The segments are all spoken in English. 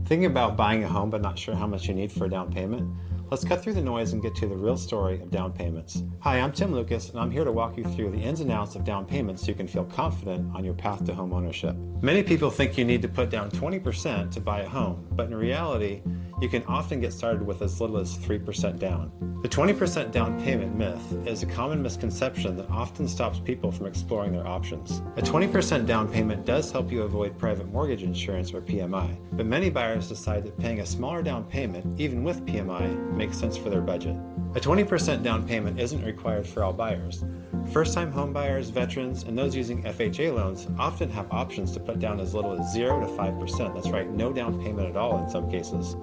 Thinking about buying a home but not sure how much you need for a down payment? Let's cut through the noise and get to the real story of down payments. Hi, I'm Tim Lucas, and I'm here to walk you through the ins and outs of down payments so you can feel confident on your path to home ownership. Many people think you need to put down 20% to buy a home, but in reality, you can often get started with as little as 3% down. The 20% down payment myth is a common misconception that often stops people from exploring their options. A 20% down payment does help you avoid private mortgage insurance or PMI, but many buyers decide that paying a smaller down payment, even with PMI, makes sense for their budget. A 20% down payment isn't required for all buyers. First-time home buyers, veterans, and those using FHA loans often have options to put down as little as 0 to 5%. That's right, no down payment at all in some cases.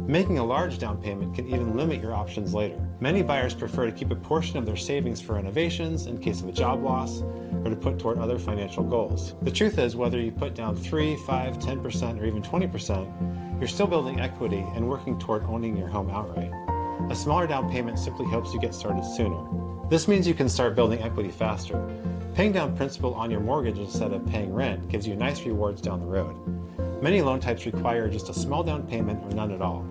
Making a large down payment can even limit your options later. Many buyers prefer to keep a portion of their savings for renovations in case of a job loss or to put toward other financial goals. The truth is, whether you put down 3, 5, 10%, or even 20%, you're still building equity and working toward owning your home outright. A smaller down payment simply helps you get started sooner. This means you can start building equity faster. Paying down principal on your mortgage instead of paying rent gives you nice rewards down the road. Many loan types require just a small down payment or none at all.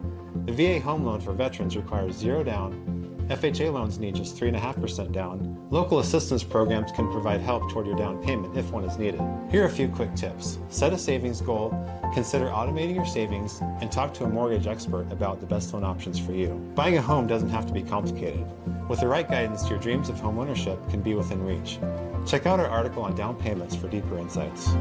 The VA home loan for veterans requires 0 down. FHA loans need just 3.5% down. Local assistance programs can provide help toward your down payment if one is needed. Here are a few quick tips. Set a savings goal, consider automating your savings, and talk to a mortgage expert about the best loan options for you. Buying a home doesn't have to be complicated. With the right guidance, your dreams of homeownership can be within reach. Check out our article on down payments for deeper insights.